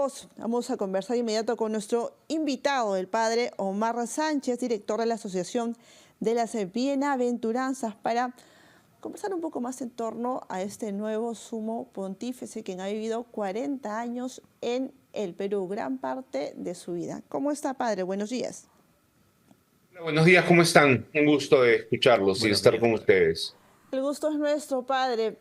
voz. Vamos a conversar de inmediato con nuestro invitado, el padre Omar Sánchez, director de la Asociación de las Bienaventuranzas, para conversar un poco más en torno a este nuevo sumo pontífice quien ha vivido 40 años en el Perú, gran parte de su vida. ¿Cómo está, padre? Buenos días. Hola, buenos días, ¿cómo están? Un gusto de escucharlos y Buenos estar días. con ustedes. El gusto es nuestro, padre.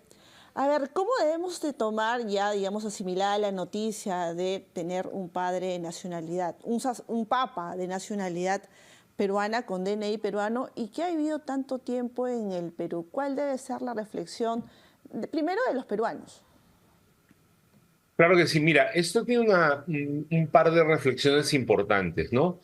A ver, ¿cómo debemos de tomar ya, digamos, asimilada la noticia de tener un padre de nacionalidad, un papa de nacionalidad peruana con DNI peruano y que ha vivido tanto tiempo en el Perú? ¿Cuál debe ser la reflexión, primero de los peruanos? Claro que sí, mira, esto tiene un par de reflexiones importantes, ¿no?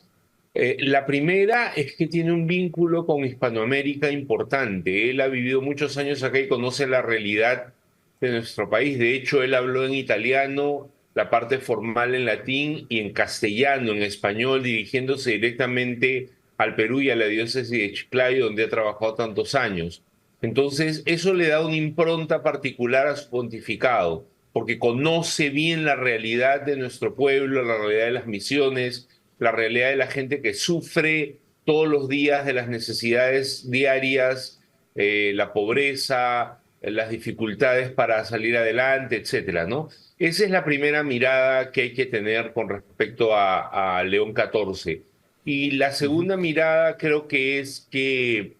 La primera es que tiene un vínculo con Hispanoamérica importante. Él ha vivido muchos años acá y conoce la realidad de nuestro país. De hecho, él habló en italiano, la parte formal en latín y en castellano, en español, dirigiéndose directamente al Perú y a la diócesis de Chiclayo, donde ha trabajado tantos años. Entonces, eso le da una impronta particular a su pontificado, porque conoce bien la realidad de nuestro pueblo, la realidad de las misiones, la realidad de la gente que sufre todos los días de las necesidades diarias, la pobreza, las dificultades para salir adelante, etcétera, ¿no? Esa es la primera mirada que hay que tener con respecto a León XIV. Y la Ujú. segunda mirada creo que es que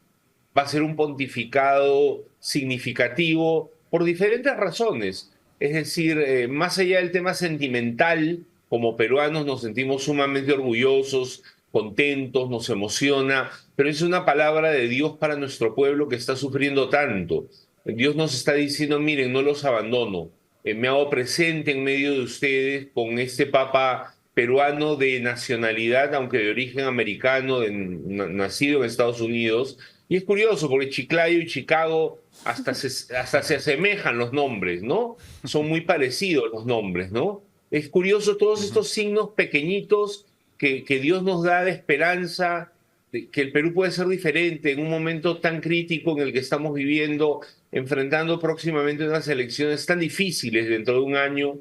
va a ser un pontificado significativo por diferentes razones. Es decir, más allá del tema sentimental, como peruanos nos sentimos sumamente orgullosos, contentos, nos emociona, pero es una palabra de Dios para nuestro pueblo que está sufriendo tanto. Dios nos está diciendo, miren, no los abandono, me hago presente en medio de ustedes con este Papa peruano de nacionalidad, aunque de origen americano, nacido en Estados Unidos. Y es curioso porque Chiclayo y Chicago hasta se asemejan los nombres, ¿no? Son muy parecidos los nombres, ¿no? Es curioso todos Ujú. estos signos pequeñitos que Dios nos da de esperanza, de que el Perú puede ser diferente en un momento tan crítico en el que estamos viviendo, enfrentando próximamente unas elecciones tan difíciles dentro de un año,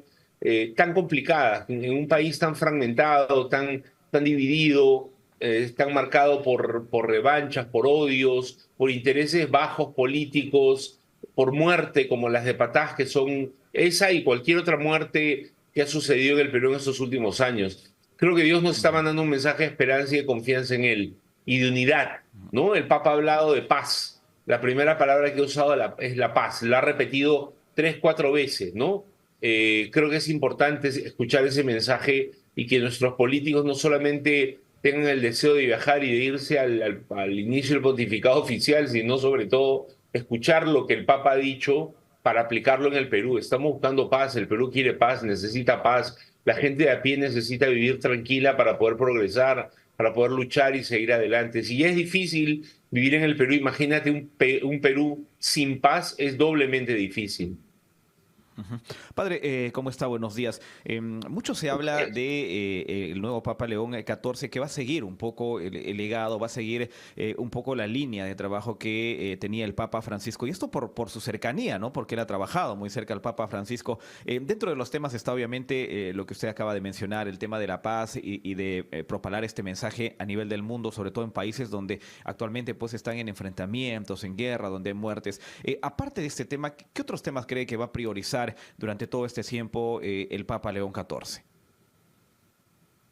tan complicadas, en un país tan fragmentado, tan dividido, tan marcado por revanchas, por odios, por intereses bajos políticos, por muerte como las de Patás, que son esa y cualquier otra muerte que ha sucedido en el Perú en estos últimos años. Creo que Dios nos está Ujú. mandando un mensaje de esperanza y de confianza en Él y de unidad, ¿no? El Papa ha hablado de paz. La primera palabra que ha usado es la paz. La ha repetido tres, cuatro veces, ¿no? Creo que es importante escuchar ese mensaje y que nuestros políticos no solamente tengan el deseo de viajar y de irse al inicio del pontificado oficial, sino sobre todo escuchar lo que el Papa ha dicho para aplicarlo en el Perú. Estamos buscando paz, el Perú quiere paz, necesita paz, la gente de a pie necesita vivir tranquila para poder progresar, para poder luchar y seguir adelante. Si ya es difícil vivir en el Perú, imagínate un Perú sin paz, es doblemente difícil. Ujú. Padre, ¿cómo está? Buenos días. Mucho se habla de el nuevo Papa León XIV que va a seguir un poco el legado, va a seguir un poco la línea de trabajo que tenía el Papa Francisco. Y esto por su cercanía, ¿no? Porque él ha trabajado muy cerca al Papa Francisco. Dentro de los temas está obviamente lo que usted acaba de mencionar, el tema de la paz y de propalar este mensaje a nivel del mundo, sobre todo en países donde actualmente pues están en enfrentamientos, en guerra, donde hay muertes. Aparte de este tema, ¿qué otros temas cree que va a priorizar durante todo este tiempo el Papa León XIV?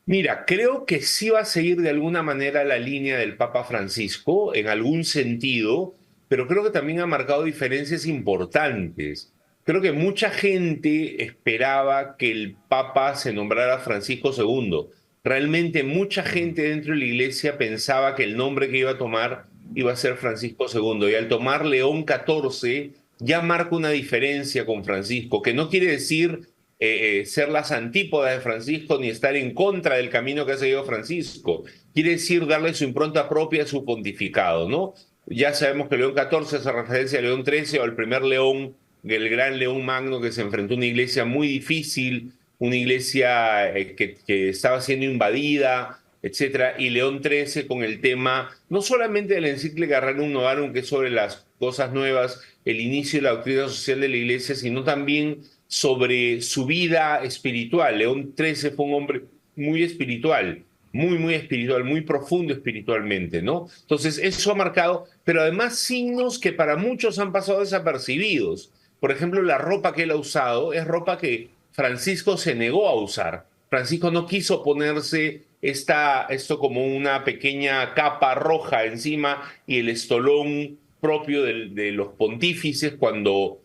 Mira, creo que sí va a seguir de alguna manera la línea del Papa Francisco, en algún sentido, pero creo que también ha marcado diferencias importantes. Creo que mucha gente esperaba que el Papa se nombrara Francisco II. Realmente mucha Ujú. gente dentro de la iglesia pensaba que el nombre que iba a tomar iba a ser Francisco II. Y al tomar León XIV ya marca una diferencia con Francisco, que no quiere decir ser las antípodas de Francisco ni estar en contra del camino que ha seguido Francisco. Quiere decir darle su impronta propia a su pontificado, ¿no? Ya sabemos que León XIV hace referencia a León XIII o al primer León, el gran León Magno que se enfrentó a una iglesia muy difícil, una iglesia que estaba siendo invadida, etcétera, y León XIII con el tema no solamente de la encíclica Rerum Novarum, que es sobre las cosas nuevas, el inicio de la doctrina social de la iglesia, sino también sobre su vida espiritual. León XIII fue un hombre muy espiritual, muy espiritual, muy profundo espiritualmente, ¿no? Entonces, eso ha marcado, pero además signos que para muchos han pasado desapercibidos. Por ejemplo, la ropa que él ha usado es ropa que Francisco se negó a usar. Francisco no quiso ponerse esto como una pequeña capa roja encima y el estolón propio de los pontífices cuando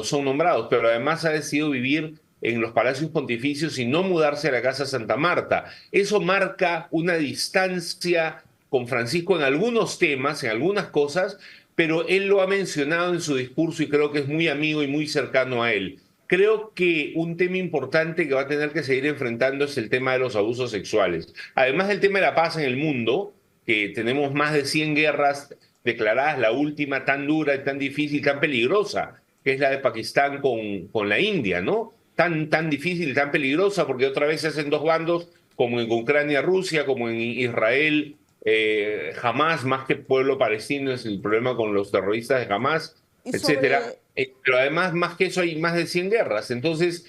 son nombrados, pero además ha decidido vivir en los palacios pontificios y no mudarse a la Casa Santa Marta. Eso marca una distancia con Francisco en algunos temas, en algunas cosas, pero él lo ha mencionado en su discurso y creo que es muy amigo y muy cercano a él. Creo que un tema importante que va a tener que seguir enfrentando es el tema de los abusos sexuales. Además del tema de la paz en el mundo, que tenemos más de 100 guerras declaradas, la última tan dura y tan difícil, tan peligrosa, que es la de Pakistán con la India, ¿no? Tan difícil y tan peligrosa porque otra vez se hacen dos bandos, como en Ucrania-Rusia, como en Israel, Hamas, más que pueblo palestino, es el problema con los terroristas de Hamas, Y etcétera. sobre Pero además, más que eso, hay más de 100 guerras. Entonces,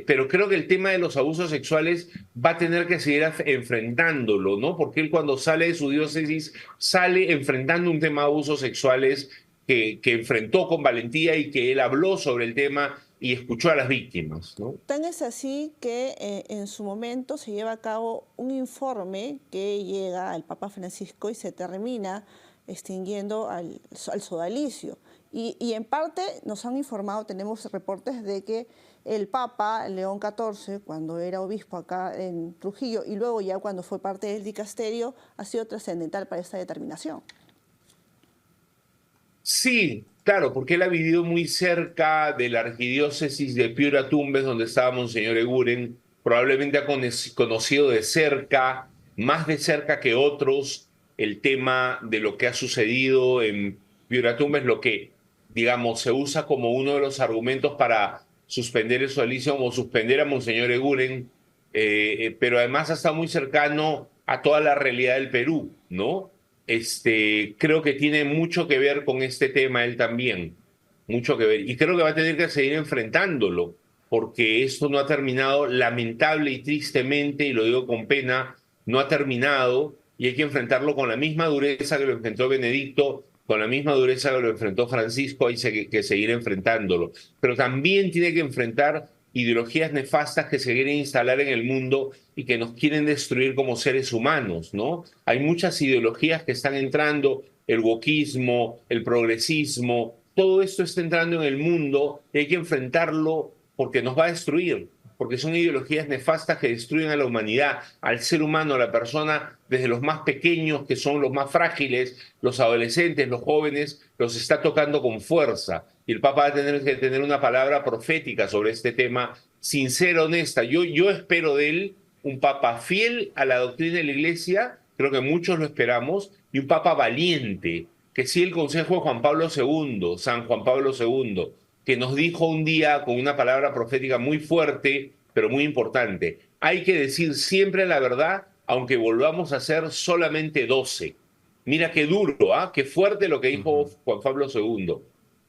pero creo que el tema de los abusos sexuales va a tener que seguir enfrentándolo, ¿no? Porque él cuando sale de su diócesis sale enfrentando un tema de abusos sexuales que enfrentó con valentía y que él habló sobre el tema y escuchó a las víctimas, ¿no? Tan es así que en su momento se lleva a cabo un informe que llega al Papa Francisco y se termina extinguiendo al sodalicio. Y en parte nos han informado, tenemos reportes de que el Papa León XIV, cuando era obispo acá en Trujillo y luego ya cuando fue parte del dicasterio, ha sido trascendental para esta determinación. Sí, claro, porque él ha vivido muy cerca de la arquidiócesis de Piura Tumbes, donde estaba Monseñor Eguren. Probablemente ha conocido de cerca, más de cerca que otros, el tema de lo que ha sucedido en Piura Tumbes, lo que, digamos, se usa como uno de los argumentos para suspender el sodalicio o suspender a Monseñor Eguren, pero además ha estado muy cercano a toda la realidad del Perú, ¿no? Creo que tiene mucho que ver con este tema él también, mucho que ver. Y creo que va a tener que seguir enfrentándolo, porque esto no ha terminado, lamentable y tristemente, y lo digo con pena, no ha terminado y hay que enfrentarlo con la misma dureza que lo enfrentó Benedicto, con la misma dureza que lo enfrentó Francisco, hay que seguir enfrentándolo. Pero también tiene que enfrentar ideologías nefastas que se quieren instalar en el mundo y que nos quieren destruir como seres humanos, ¿no? Hay muchas ideologías que están entrando, el wokismo, el progresismo, todo esto está entrando en el mundo y hay que enfrentarlo porque nos va a destruir, porque son ideologías nefastas que destruyen a la humanidad, al ser humano, a la persona, desde los más pequeños, que son los más frágiles, los adolescentes, los jóvenes, los está tocando con fuerza. Y el Papa va a tener que tener una palabra profética sobre este tema, sincera, honesta. Yo espero de él un Papa fiel a la doctrina de la Iglesia, creo que muchos lo esperamos, y un Papa valiente, que sí el consejo de Juan Pablo II, San Juan Pablo II, que nos dijo un día con una palabra profética muy fuerte, pero muy importante, hay que decir siempre la verdad, aunque volvamos a ser solamente 12. Mira qué duro, ¿ah? Qué fuerte lo que dijo Juan Pablo II.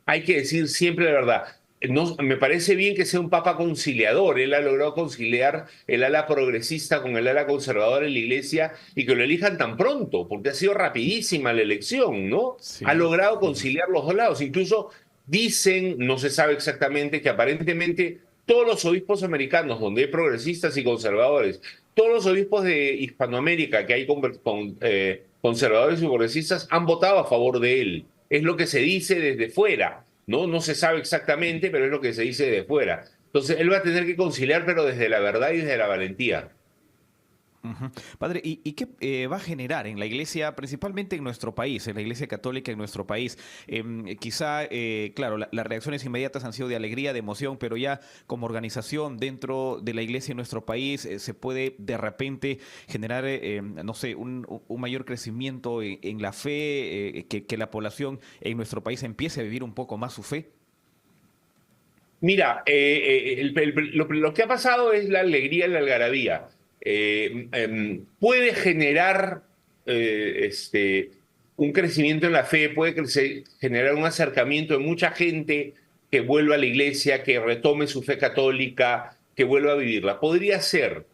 Hay que decir siempre la verdad. No, me parece bien que sea un papa conciliador. Él ha logrado conciliar el ala progresista con el ala conservadora en la iglesia y que lo elijan tan pronto, porque ha sido rapidísima la elección, ¿no? Ha Sí. logrado conciliar los dos lados. Incluso dicen, no se sabe exactamente, que aparentemente todos los obispos americanos, donde hay progresistas y conservadores, todos los obispos de Hispanoamérica que hay conservadores y progresistas han votado a favor de él. Es lo que se dice desde fuera, ¿no? No se sabe exactamente, pero es lo que se dice desde fuera. Entonces, él va a tener que conciliar, pero desde la verdad y desde la valentía. Ujú. Padre, ¿y qué va a generar en la iglesia, principalmente en nuestro país, en la iglesia católica en nuestro país? Quizá, claro, las reacciones inmediatas han sido de alegría, de emoción, pero ya como organización dentro de la iglesia en nuestro país se puede de repente generar, no sé, un mayor crecimiento en la fe, que la población en nuestro país empiece a vivir un poco más su fe. Mira, lo que ha pasado es la alegría y la algarabía. Puede generar un crecimiento en la fe, puede generar un acercamiento de mucha gente que vuelva a la iglesia, que retome su fe católica, que vuelva a vivirla. Podría ser.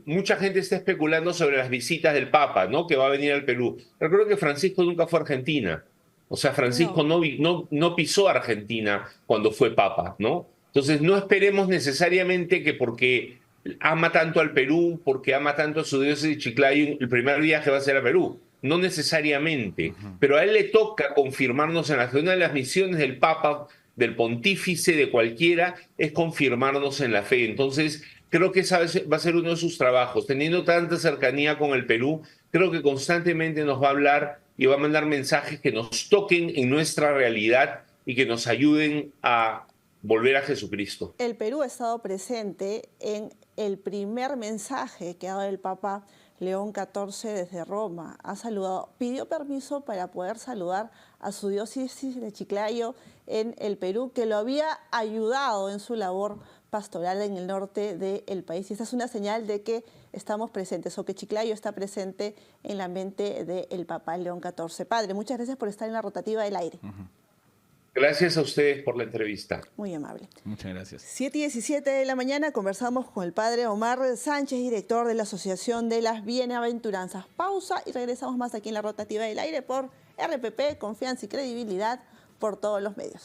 Mucha gente está especulando sobre las visitas del Papa, ¿no? Que va a venir al Perú. Recuerdo que Francisco nunca fue a Argentina. O sea, Francisco No. no pisó Argentina cuando fue Papa, ¿no? Entonces, no esperemos necesariamente que porque ama tanto al Perú, porque ama tanto a su diócesis de Chiclayo, el primer viaje va a ser a Perú. No necesariamente. Pero a él le toca confirmarnos en la fe. Una de las misiones del Papa, del pontífice, de cualquiera, es confirmarnos en la fe. Entonces, creo que esa va a ser uno de sus trabajos. Teniendo tanta cercanía con el Perú, creo que constantemente nos va a hablar y va a mandar mensajes que nos toquen en nuestra realidad y que nos ayuden a volver a Jesucristo. El Perú ha estado presente en el primer mensaje que ha dado el Papa León XIV desde Roma. Ha saludado, pidió permiso para poder saludar a su diócesis de Chiclayo en el Perú, que lo había ayudado en su labor pastoral en el norte del país. Y esta es una señal de que estamos presentes, o que Chiclayo está presente en la mente del Papa León XIV. Padre, muchas gracias por estar en la rotativa del aire. Gracias a ustedes por la entrevista. Muy amable. Muchas gracias. 7:17 de la mañana conversamos con el padre Omar Sánchez, director de la Asociación de las Bienaventuranzas. Pausa y regresamos más aquí en la rotativa del aire por RPP, confianza y credibilidad por todos los medios.